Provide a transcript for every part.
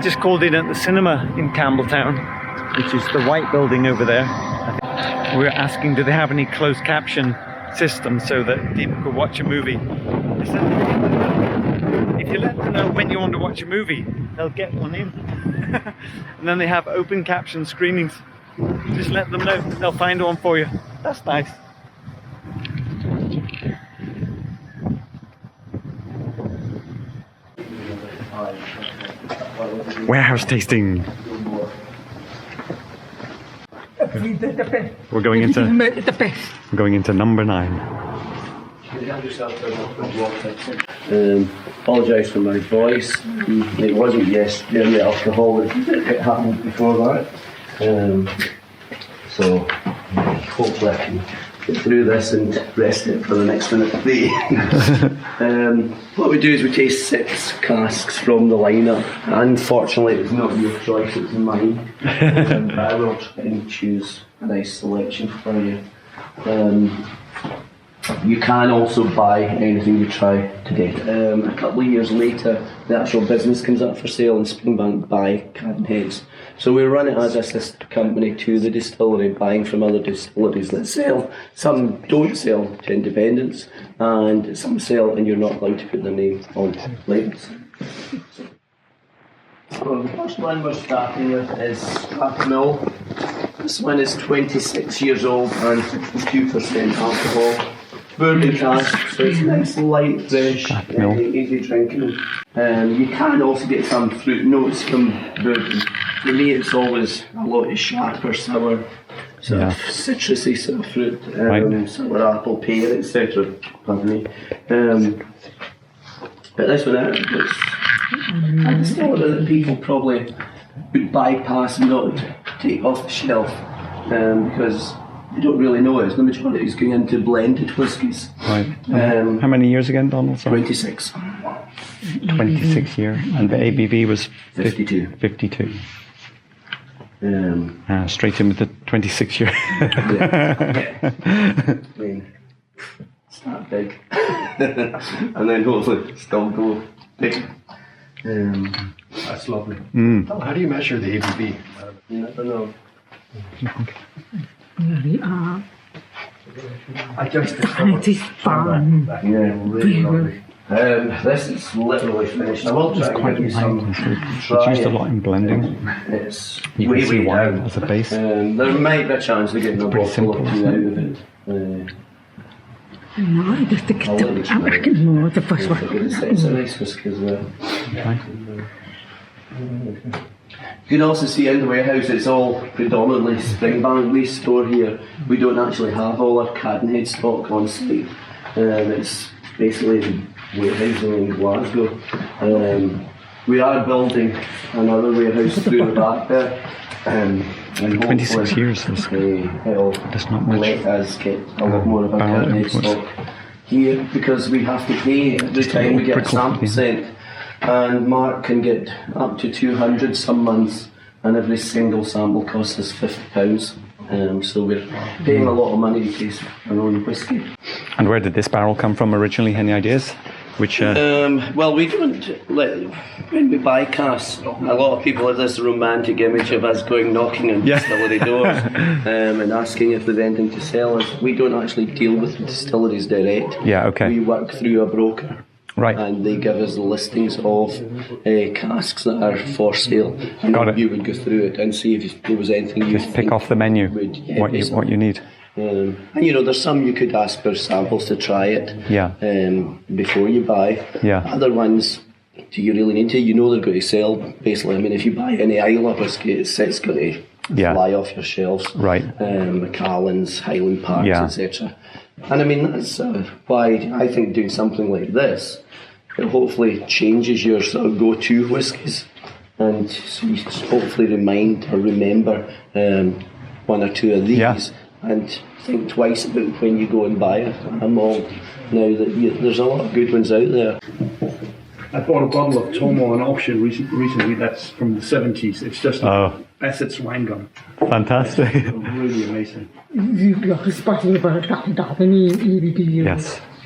just called in at the cinema in Campbeltown, which is the white building over there. We're asking, do they have any closed caption system so that people could watch a movie? They said, if you let them know when you want to watch a movie, they'll get one in. And then they have open caption screenings. Just let them know, they'll find one for you. That's nice. Warehouse tasting. We're going into number 9. Apologise for my voice. It wasn't yesterday, the alcohol. It happened before that. So hopefully I can get through this and rest it for the next minute. What we do is we taste 6 casks from the lineup. Unfortunately, it's not your choice, it's mine. I will try and choose a nice selection for you. You can also buy anything you try to get. A couple of years later, the actual business comes up for sale and Springbank buy Cadenheads. So we run it as a sister company to the distillery, buying from other distilleries that sell. Some don't sell to independents, and some sell and you're not allowed to put their name on labels. So the first one we're starting with is Strathmill. This one is 26 years old and 52% alcohol. Bourbon Tasting, so it's nice, light, fresh, easy drinking. You can also get some fruit notes from bourbon. For me, it's always a lot of sharper, sour, sort of citrusy sort of fruit, sour apple, pear, etc. But this one, I discovered that people probably would bypass and not take off the shelf because they don't really know it. The majority is going into blended whiskies. Right. How many years again, Donald? Sorry. 26. 26 years. And the ABV was 52. 52. Straight in with the 26 year. I mean, start big. And then hopefully still go big. That's lovely. How do you measure the ABV? You never know. I just It is fun. Yeah, really lovely. This is literally finished. I will try to give you some. It's used a lot in blending. It's You can see why as a base. there might be a chance of getting a bottle or two out of it. No, I just think I'm reckon more the first one. It's a nice whiskey as well. You can also see in the warehouse it's all predominantly Springbank. We store here. We don't actually have all our Cadenhead stock on site. It's basically warehousing in Glasgow. We are building another warehouse through the back there. And 26 years. It'll That's not much. let us get a lot more of our Cadenhead stock here because we have to pay every time we get a sample sent. And Mark can get up to 200 some months, and every single sample costs us £50. So we're paying a lot of money to taste our own whiskey. And where did this barrel come from originally? Any ideas? Which? Well, we don't when we buy casks, a lot of people have this romantic image of us going knocking on distillery doors and asking if there's anything to sell us. We don't actually deal with the distilleries direct. Yeah, okay. We work through a broker. Right. And they give us the listings of casks that are for sale. And Got it. you would go through it and see if there was anything you Just pick off the menu what you need. And there's some you could ask for samples to try it before you buy. Yeah. Other ones, do you really need to? You know they're going to sell, basically. I mean, if you buy any Isla whiskey, it's going to fly off your shelves. Right. Macallan's, Highland Parks, etc. And I mean, that's why I think doing something like this, it hopefully changes your sort of go-to whiskies. And so you hopefully remember one or two of these and think twice about when you go and buy a malt. Now that there's a lot of good ones out there. I bought a bottle of Tormore on auction recently that's from the 70s. It's just Essex wine gun. Fantastic. Really amazing. Yes.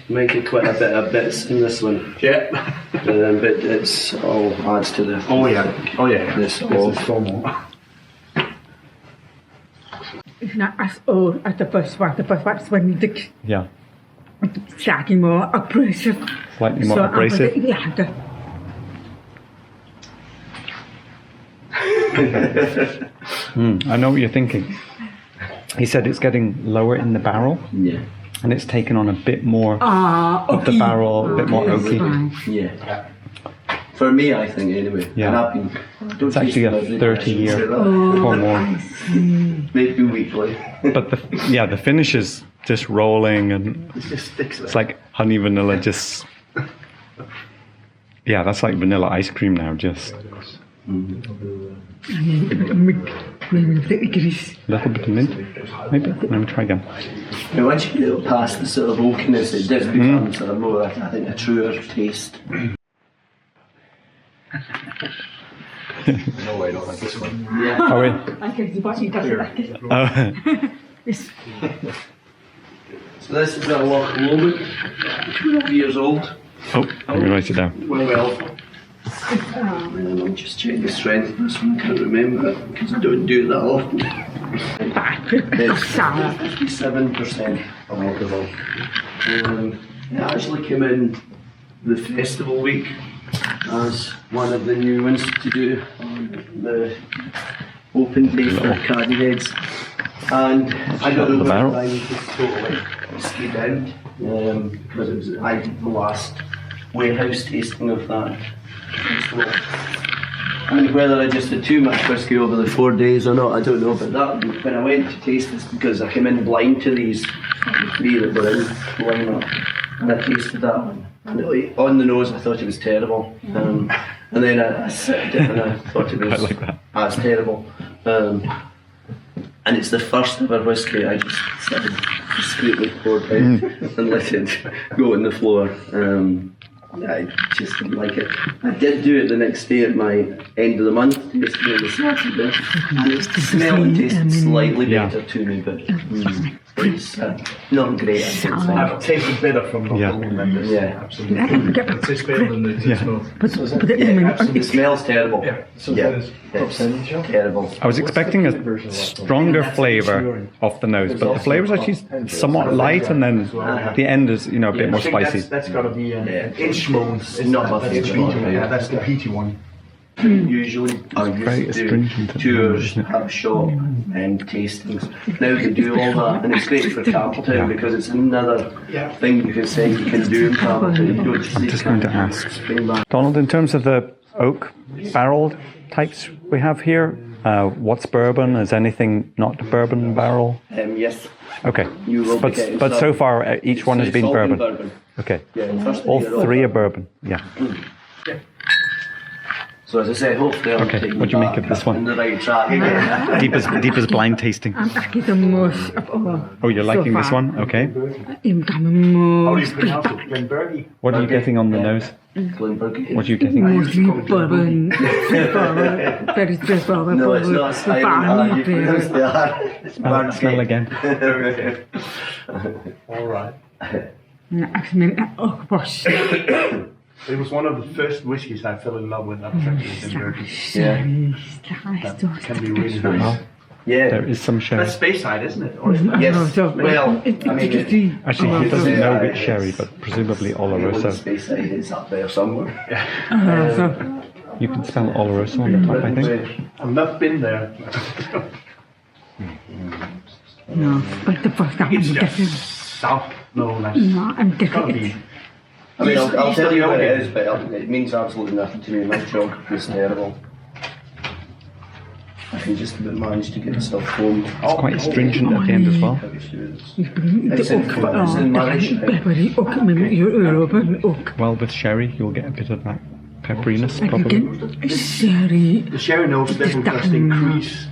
Might get quite a bit of bits in this one. Yeah. but it's all adds to the. Oh yeah. This This all. is Tormore. It's not as old as the first one. The first one is when the Yeah. slightly more abrasive. Slightly more So abrasive. Yeah. I know what you're thinking. He said it's getting lower in the barrel, Yeah. and it's taken on a bit more of the barrel, a bit more oaky. Yeah. For me, I think anyway. Yeah. And I've been. Don't It's actually a 30-year Tormore. Maybe weekly. But the finish is just rolling, and It just sticks there. it's like honey vanilla. Just that's like vanilla ice cream now. Just a little bit of mint, maybe. Let me try again. Now, once you get past the sort of oakiness, it does become sort of more, I think, a truer taste. No, I don't like this one. Yeah. Oh wait. I can see what he doesn't like it. Oh, It's So this is a Loch Lomond, 12 years old. let me write it down. Well. And I'm just checking the strength of this one, I can't remember it because I don't do that often. It's sour. 57% of alcohol. It actually came in the festival week as one of the new ones to do on the open day for Cadenheads. And I got the over barrel. the time just totally skied out because it was I did the last warehouse tasting of that festival. And whether I just had too much whiskey over the 4 days or not, I don't know. But that when I went to taste this, because I came in blind to these 3 that were in the lineup, and I tasted that one. And on the nose, I thought it was terrible. And then I sipped it and I thought it was I like that. That's terrible. And it's the first ever whiskey I just sort of discreetly poured out and let it go on the floor. I just didn't like it. I did do it the next day at my end of the month tasting on the Saturday, and it smelled and tasted slightly better to me, but it's not great. I think. I've tasted better from the Yeah. Lomond. Yeah. Absolutely. Yeah. It tastes better than the smoke. But It smells terrible. So Yeah, it's it's terrible. I was expecting a stronger flavour off the nose, but the flavour's actually somewhat light, and then the end is a bit more I think spicy. that's got to be an Yeah. inch moan. Not my That's the favourite Peaty one, one. yeah. Yeah, that's the Peaty one. Usually I very used to astringent do at the moment, tours, isn't it? have a shop and tastings. Now they do all that, and it's great for Campbeltown because it's another thing you can say you can do in Campbeltown. You don't just I'm just going to ask Donald, in terms of the oak barrel types we have here, what's bourbon? Is anything not bourbon barrel? Yes, Okay, you will be getting but so far each one has It's been all bourbon. Okay, Yeah, the first all thing you're 3 all are bourbon. Yeah. So as I say, hopefully I'm Okay, taking what do you make back of this one? in the right track again. Deep as blind tasting. I'm actually the most of all. Oh, you're liking so this far. one? Okay. How do I'm the you most, pronounce it? GlenBurgie. What are you getting on the nose? GlenBurgie. What are you getting? mostly bourbon. Very straight bourbon. No, it's not silent R, you pronounce the R. It's Smell again. All right. Actually, oh gosh. It was one of the first whiskies I fell in love with. That drinking GlenBurgie. Yeah. That can be really nice. Yeah. There is some sherry. That's Speyside, isn't it? Or isn't it? Yes. Well, I mean, Actually, he doesn't Yeah, know which it's- sherry, but presumably Oloroso. Speyside is up there somewhere. You can smell Oloroso on the top, I think. I've not been there. No, but the first time I'm It's getting, just south. No, that's no, I'm gotta getting be. it. I mean, I'll tell you what it is, but it means absolutely nothing to me. My geography is terrible. I can just about manage to get stuff home. It's quite astringent at the end as well. It's The in, oak, it's in Marish. peppery oak, maybe urban oak. Well, with sherry, you'll get a bit of that pepperiness, I can probably. get sherry. The sherry notes definitely just increase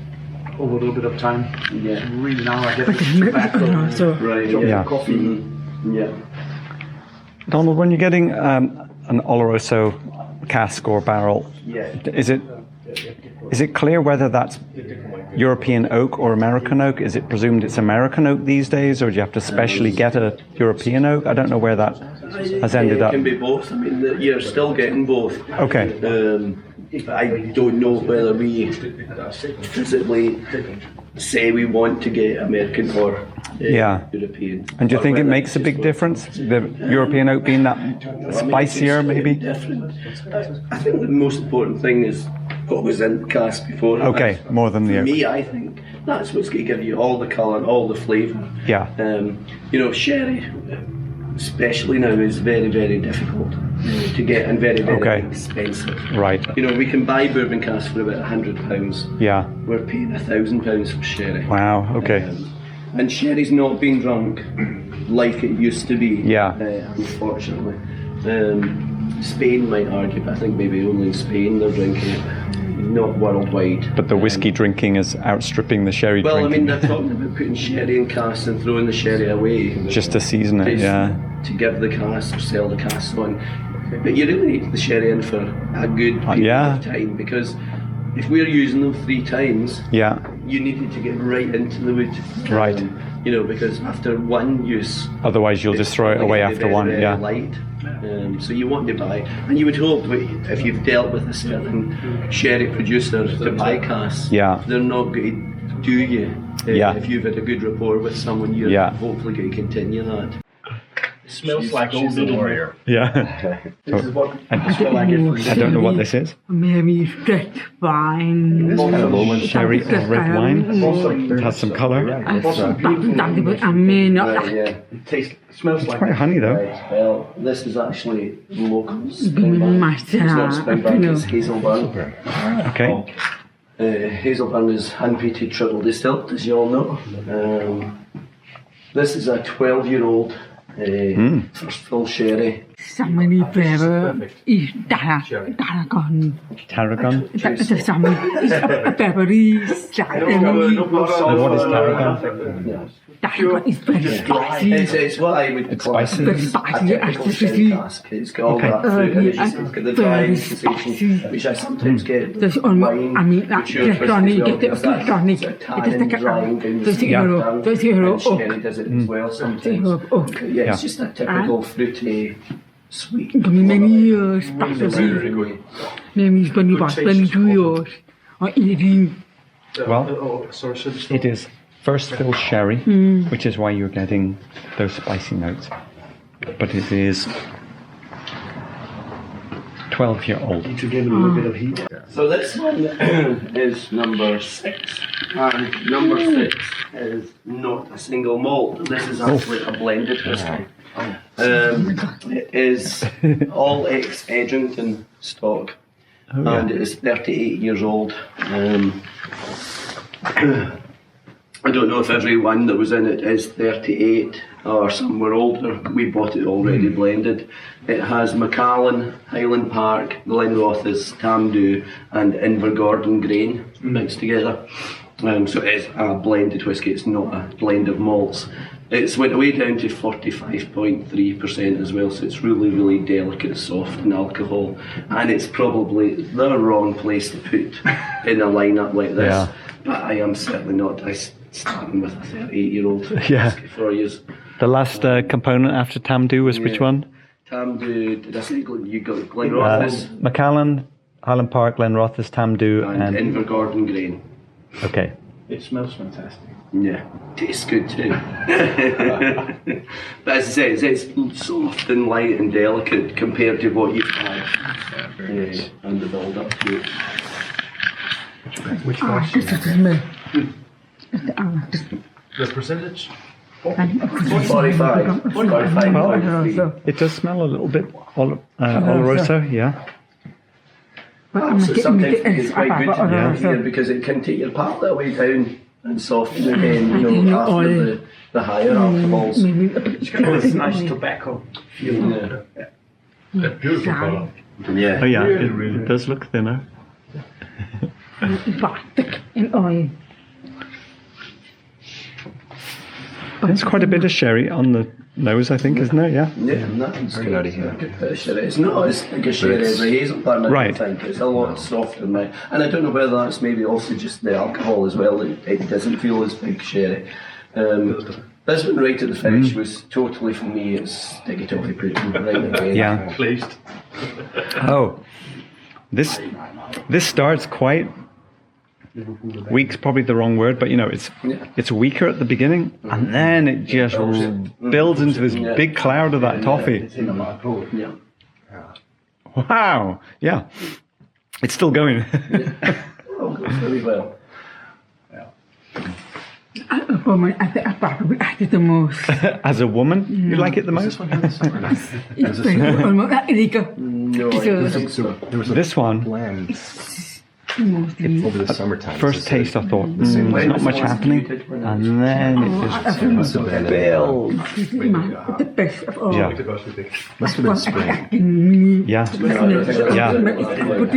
over a little bit of time. Yeah. Really now I get But the milk also. Right, Drop Yeah. coffee. Yeah. Donald, when you're getting an Oloroso cask or barrel, Yeah. is it Is it clear whether that's European oak or American oak? Is it presumed it's American oak these days, or do you have to specially get a European oak? I don't know where that has ended up. It can be both. I mean, you're still getting both. Okay. I don't know whether we physically say we want to get American or European. And do you think it makes a big difference? The European oak being that spicier, maybe? Different. I think the most important thing is what was in the cask before. Okay, more than the For oak. me, I think that's what's going to give you all the colour and all the flavour. Yeah. Sherry, especially now, is very, very difficult to get and very, very expensive. Right. We can buy bourbon casks for about £100. Yeah. We're paying £1,000 for sherry. Wow. Okay. And sherry's not being drunk like it used to be. Yeah. Unfortunately. Spain might argue, but I think maybe only in Spain they're drinking it, not worldwide. But the whiskey drinking is outstripping the sherry Well, drinking. I mean, they're talking about putting sherry in casks and throwing the sherry away. Just to season it, yeah. To give the cask or sell the casks on. But you really need the sherry in for a good period of time, because if we're using them 3 times, you needed to get right into the wood. Right. Because after one use, otherwise you'll just throw it away after one. Very Yeah. light. So you want to buy, and you would hope that if you've dealt with a certain sherry producer to buy casks, they're not going to do you. If you've had a good rapport with someone, you're hopefully going to continue that. It smells like old little warrior. Yeah. This is what I don't know what this is. Maybe red wine. Sherry or red wine. It has some colour. I may not. It smells like Quite honey though. Well, this is actually local Give me Springbank. my It's not Springbank, it's Hazelburn. Okay. Hazelburn is hand-peated triple distilled, as you all know. This is a 12-year-old first fill sherry. Somebody better is Tarragon. Tarragon? That's a somebody Beverly. What is tarragon? Tarragon is very spicy. It's what I would call a Very spicy. typical sherry cask. It's got all that fruit, and as you look at the drying sensation, which I sometimes get. There's wine, I mean, like, mature get on it, Christmas get milk, the tonic. there's It that is tannin like drying down the there's skin hero, down, there's hero and sherry does it as well sometimes. Yeah, it's just a typical fruity, sweet. Many years, possibly. Maybe 22 years. Or eating. Well, it is first fill sherry, which is why you're getting those spicy notes. But it is 12-year-old. to give it a little bit of heat. So this one is number 6, and number 6 is not a single malt. This is actually a blended whisky. It is all ex-Edrington stock, and it is 38 years old. I don't know if every one that was in it is 38 or somewhere older. We bought it already blended. It has Macallan, Highland Park, Glenrothes, Tamdhu and Invergordon grain mixed together. So it is a blended whisky, it's not a blend of malts. It's went away down to 45.3% as well, so it's really, really delicate, soft in alcohol. And it's probably the wrong place to put in a lineup like this. Yeah. But I am certainly not. I starting with a 38-year-old whisky for years. The last component after Tamdhu was which one? Tamdhu, did I say you got Glenrothes? Macallan, Highland Park, Glenrothes, Tamdhu And and... Invergordon grain. Okay. It smells fantastic. Yeah, tastes good too. But as I say, it's soft and light and delicate compared to what you've had and the build up to it. Which Ah, one? this is me. The percentage? 45. 45. Well, it does smell a little bit Oloroso, yeah. But So sometimes it's quite good to Yeah. do here because it can take your palate away down and soften again, after the higher alcohols. It's nice tobacco feel. Yeah. Beautiful color. Yeah. Oh yeah, it does look thinner. Bartek and oil. There's quite a bit of sherry on the nose, I think, isn't there? Yeah. Yeah, that's Very nutty, yeah. good bit of sherry. It's not as big a sherry as a Hazelburn, I Right. don't think. It's a lot softer than mine. And I don't know whether that's maybe also just the alcohol as well. It doesn't feel as big sherry. This one right at the finish was totally for me. It's sticky toffee pudding right away. Yeah. Pleased. Oh, this starts quite weak's probably the wrong word, but you know it's weaker at the beginning, and then it just builds into this big cloud of that toffee. Yeah. Wow, yeah, it's still going. Oh, goes really well. For me, I think I probably acted the most. As a woman, you like it the most. It's very almost like Erika. No, I don't think so. There was a This one, blend Mostly. over the summertime. first taste, I thought there's not much happening, and then it just Must have been The best of all. yeah, must have been spring. yeah, It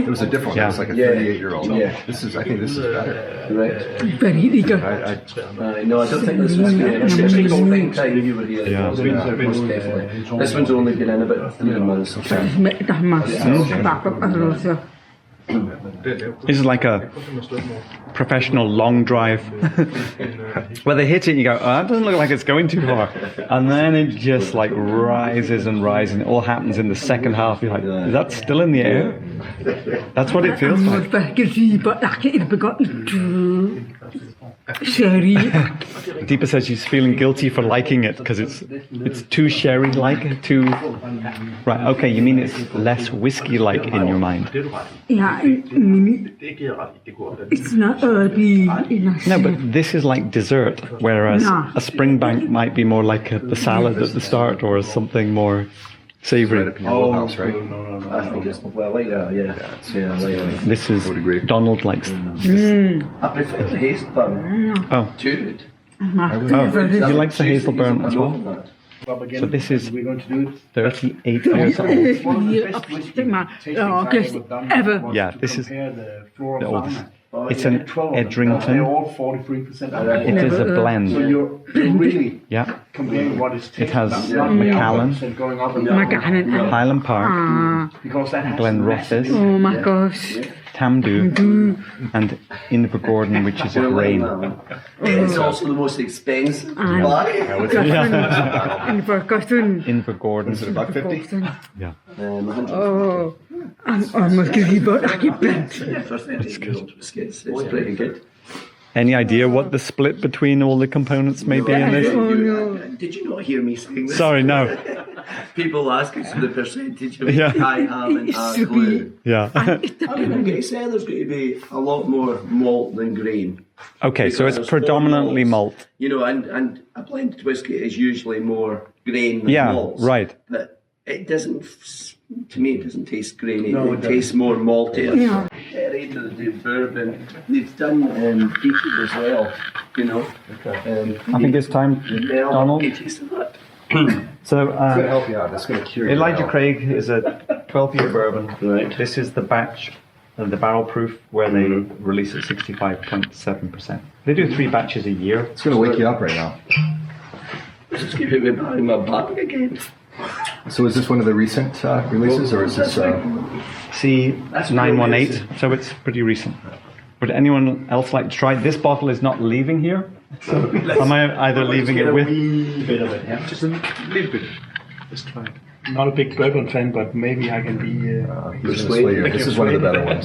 was a different one. Yeah. It was like a Yeah. 38-year-old. Yeah. I think this is better. Right. Very Erika. No, I don't think this was good. Especially the second time you were here. Yeah. Most definitely. This one's only been in about 3 months. Dat maakt back up also. this is like a professional long drive where they hit it and you go, oh, that doesn't look like it's going too far, and then it just like rises and rises, and it all happens in the second half. You're like, is that still in the air? That's what it feels like. But I can't forget it. Sherry. Deepa says she's feeling guilty for liking it because it's too sherry-like, too... Right, okay, you mean it's less whiskey-like in your mind. Yeah, it's not early. No, but this is like dessert, whereas No. a Springbank might be more like the salad at the start or something more Right savoury. up in your wheelhouse, right? I think it's well like that, yeah. Yeah, I like that. This is would agree. Donald likes. I prefer the Hazelburn Oh, to it. he likes the Hazelburn as well. Well, again, So this is we're going to do it. 38 years old. One of the best whiskey tasting times we've done ever. was Yeah, to this is compare the flora the and oldest. fauna. It's an 12 of them. Edrington. They're all 43% alcohol. It is a So blend. you're really Yeah, comparing what is it has not Macallan, going up and down. Macallan. Highland Park, Because that has Glenrothes, Oh my gosh. Tamdhu, and Invergordon, which is a grain. It's also the most expensive black. Invergordon. Is it $1.50? Yeah. Oh, I'm almost giving but I keep it. For 30 biscuits, it's pretty good. Any idea what the split between all the components may be in this? Oh no. Did you not hear me saying this? Sorry, no. People ask us for the percentage of Yeah. I ham and It should glue. Yeah. I'm going to say there's going to be a lot more malt than grain. Okay, so it's predominantly malt. You know, and a blended whiskey is usually more grain than Yeah, malts. right. But it doesn't, to me, it doesn't taste grainy. No, it it tastes more malty. Yeah. Sherry, the bourbon. They've done Peaty as well, you know. I think it's time, Donald. Peaty's that. So, It's going to help you out. It's going to cure you. Elijah out. Craig is a 12-year bourbon. Right. This is the batch, the barrel proof, where they release at 65.7%. They do 3 batches a year. It's going to wake you up right now. This is giving me back in my back again. So is this one of the recent releases, or is this... C918, so it's pretty recent. Would anyone else like to try? This bottle is not leaving here. So am I either leaving it with? bit of it, yeah. Just a little bit. Let's try it. Not a big bourbon fan, but maybe I can be... he's going to sway you. This is one of the better ones.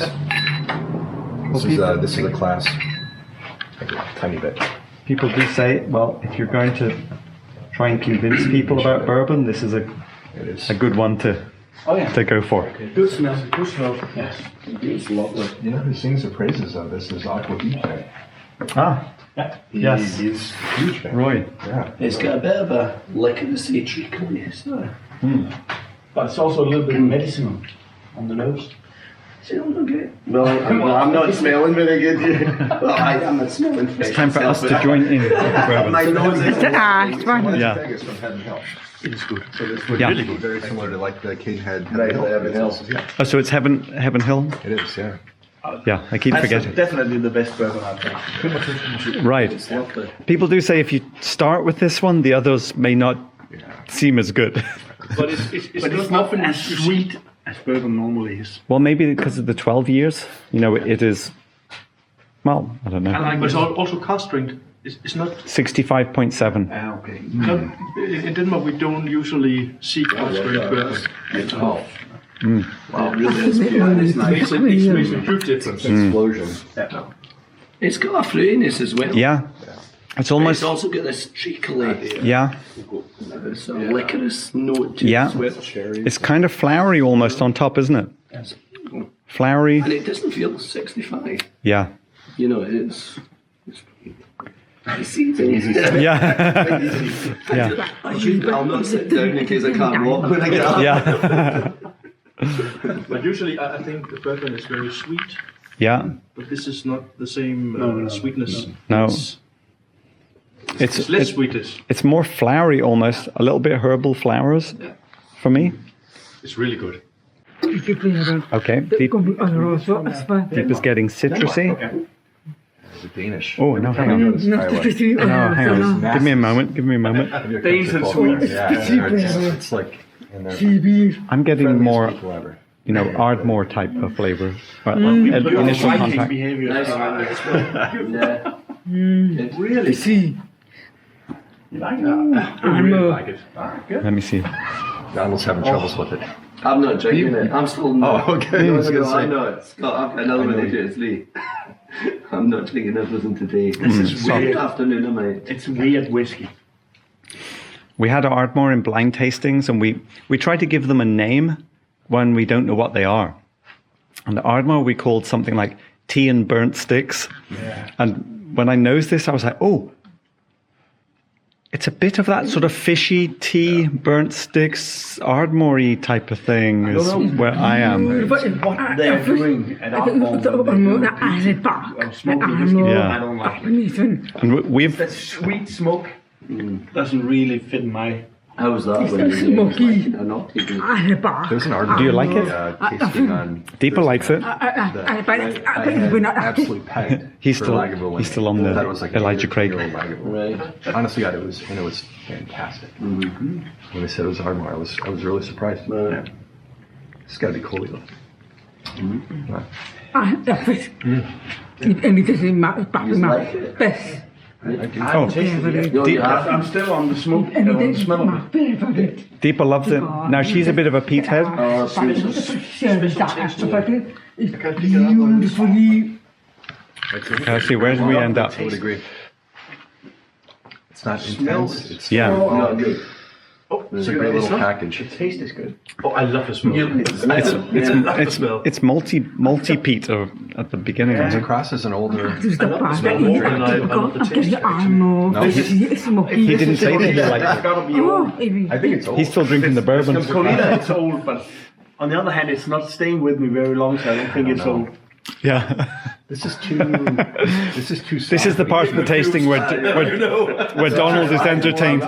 This is a class. Like a tiny bit. People do say, well, if you're going to try and convince people about bourbon, this is It is. a good one to go for. Good smell, good smell. Yes. It's lovely. You know who sings the praises of this is Aqua DJ. Ah, yes, He's huge fan. Roy. Yeah. It's got a bit of a licorice treacle in it. But it's also a little bit medicinal on the nose. Smells okay. Well, I'm not smelling very good here. Well, I'm not smelling fresh. It's time for us to join in with the bourbon. My nose is Yeah. Thing is from Head and Hill. It is good. So this Yeah. really good. Very similar to like the Cadenhead Right, Hill. Head and Hill. Yeah, Oh, so it's Heaven Hill. it is. Yeah. Yeah, I keep That's forgetting. definitely the best bourbon I've had. Right. Lovely. People do say if you start with this one, the others may not seem as good. But it's not as sweet as bourbon normally is. Well, maybe because of the 12 years. You know, it is. Well, I don't know. But it's also cask strength. It's not. 65.7. Okay. In Denmark, we don't usually see cask strength bourbon. Oh. Wow, it really is pure. It's nice. It makes a huge difference. Explosion. It's got a fruitiness as well. Yeah. It's It's almost. also got this treacly Yeah. sort of licorice note to Yeah. it as well. It's kind of flowery almost on top, isn't it? Flowery. And it doesn't feel 65. Yeah. You know, it's easy. Yeah. Yeah. I'll not sit down in case I can't walk when I get up. Yeah. But usually, I think the bourbon is very sweet. Yeah. But this is not the same sweetness. No. It's less It's sweetness. it's more flowery almost, a little bit herbal flowers for me. It's really good. Okay. Deep is getting citrusy. Is it Danish? Oh, no, hang on. No, hang on. Give me a moment. Give me a moment. Danes and Swedes. Yeah, it's like in their I'm getting more, people ever. you know, Ardmore type of flavor. Initial Viking contact. behavior. Yeah. Really? See, You like that? I really like it. Let me see. Donald's having troubles with it. I'm not drinking it. I'm still not. Oh, okay. I was gonna say. I know it. Scott, I've got another one to do. It's Lee. I'm not drinking everything today. This is Weird weird. afternoon, am I? It's weird whiskey. We had Ardmore in blind tastings, and we try to give them a name when we don't know what they are. And the Ardmore we called something like tea and burnt sticks. Yeah. And when I nosed this, I was like, oh, it's a bit of that sort of fishy tea, burnt sticks, Ardmore-y type of thing is where I am. What they're doing at Ardmore. Smoking whiskey. Yeah. I don't like it. And we've That sweet smoke doesn't really fit my. How was that It's when you smoky. I'm not taking it. There's an Ardmore. Do you like it? Tasting on Deeper likes it. absolutely pegged. He's for still- Lagavulin. he's still on the I thought it was like Elijah 8 or Craig. 10-year-old Lagavulin. Right. Honestly, God, it was fantastic. When they said it was Ardmore, I was really surprised. Right. It's got to be cool though. Best. Oh, No, you have. I'm still on the smoke. I don't smell it. Deepa loves it. Now she's a bit of a Pete head. Oh, sweet. Beautifully. Let's see, where did we end up? I would agree. It's not intense. It's Yeah. Not good. it's a great little package. The taste is good. Oh, I love the smell. It's multi Pete at the beginning. Comes I think. across as an older. He didn't say that he liked It's it. gotta be old. I think it's old. He's still drinking the bourbon. Colina, it's old, but on the other hand, it's not staying with me very long, so I don't think it's old. Yeah. This is too. This is too. This is the part of the tasting where Donald is entertained.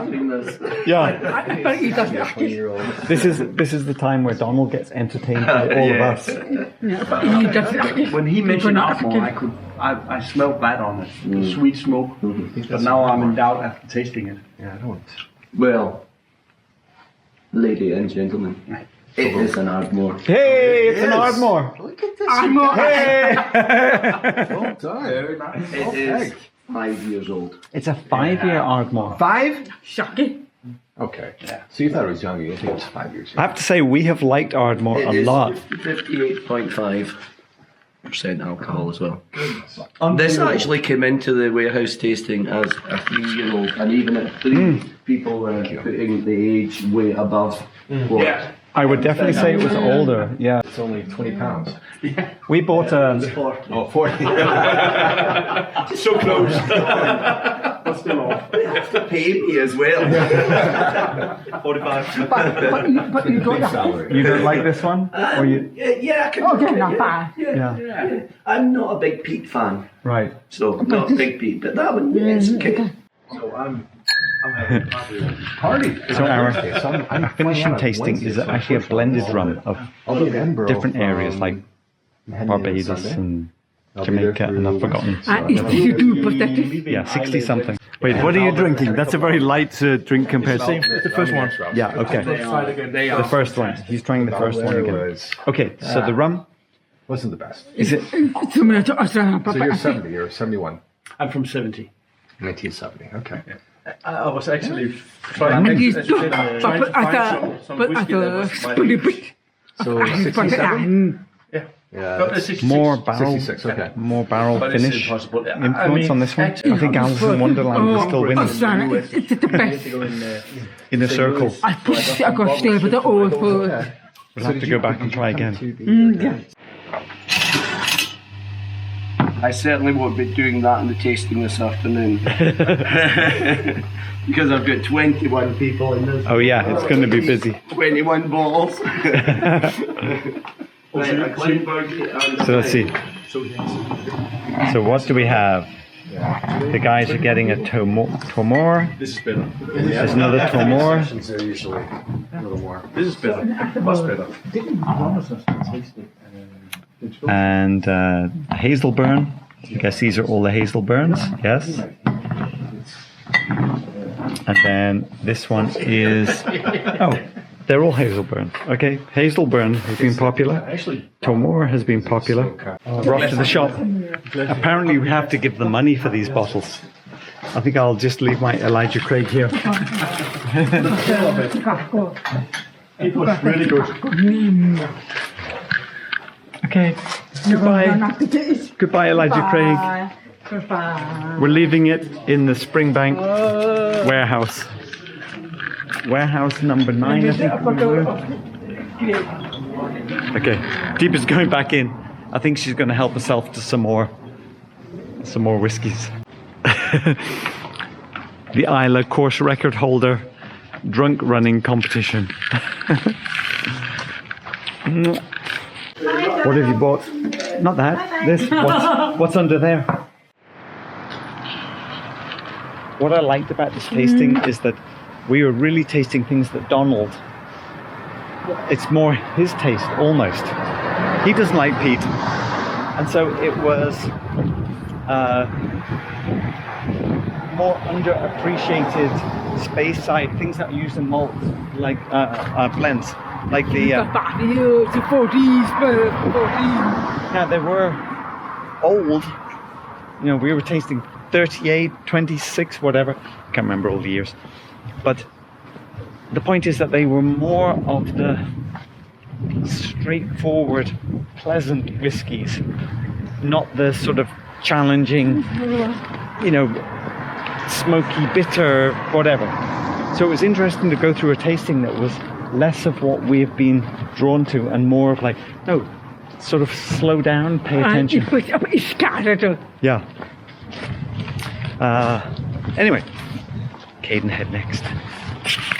Yeah. 20-year-old. This is the time where Donald gets entertained by all of us. When he mentioned Ardmore, I smelled that on it, the sweet smoke. But now I'm in doubt after tasting it. Yeah, I don't. Well, lady and gentlemen, it is an Ardmore. Hey, it's an Ardmore. Look at this. Hey. Well done. It is 5 years old. It's a 5-year Ardmore. 5? Okay. So you thought it was younger. You think it was 5 years. I have to say we have liked Ardmore It a is lot. 58.5% alcohol as well. This actually came into the warehouse tasting as a 3-year-old, and even at 3, people were putting the age way above what. Yeah. I would definitely say it was older. Yeah. It's only 20 pounds. We bought a. Oh, 40. So close. But still off. They have to pay me as well. 45. But you don't have Salary. You don't like this one? Or you? Yeah, I can. Okay, not bad. Yeah. I'm not a big Pete fan, Right. so I'm not a big Pete, but that one is kicking. So I'm having a Party. So our I'm finishing tasting is actually a blended rum of Although Edinburgh different from areas like Barbados and Jamaica, and I've forgotten. You do pathetic. Yeah, 60 something. Wait, what are you drinking? That's a very light drink compared to The first one. Yeah, okay. The first one. He's trying the first one again. Okay, so the rum. Wasn't the best. Is it? Similar to us. So you're 70 or 71? I'm from 70. 1970. Okay. I was actually trying to find some whiskey that was my age. So 67? Yeah. More barrel, 66, okay. more barrel But it's finish impossible. influence on this one. I think Alice in Wonderland will still win It's the best. in a circle. I got still with the old food. We'll have to go back and try again. Yeah. I certainly won't be doing that in the tasting this afternoon. Because I've got 21 people in this. Oh yeah, it's going to be busy. 21 bottles. Right, a GlenBurgie and So let's see. So what do we have? The guys are getting a Tormore. This is better. There's another Tormore. They're usually a little more. This is better. Much better. And Hazelburn. I guess these are all the Hazelburns. Yes. And then this one is. Oh, they're all Hazelburn. Okay, Hazelburn has been popular. Tormore has been popular. We're off to the shop. Apparently, we have to give them money for these bottles. I think I'll just leave my Elijah Craig here. It was really good. Okay, goodbye. Goodbye, Elijah Craig. Goodbye. We're leaving it in the Springbank warehouse. Warehouse number 9, I think. Okay, Deep is going back in. I think she's going to help herself to some more whiskies. The Isla course record holder drunk running competition. What have you bought? Not that. This. What's under there? What I liked about this tasting is that we were really tasting things that Donald, it's more his taste almost. He doesn't like peat. And so it was more underappreciated space side things that are used in malts, like blends, like the. The 40s. Yeah, they were old. You know, we were tasting 38, 26, whatever. Can't remember all the years. But the point is that they were more of the straightforward, pleasant whiskies, not the sort of challenging, you know, smoky, bitter, whatever. So it was interesting to go through a tasting that was less of what we've been drawn to and more of like, no, sort of slow down, pay attention. Yeah. Anyway, Cadenhead next.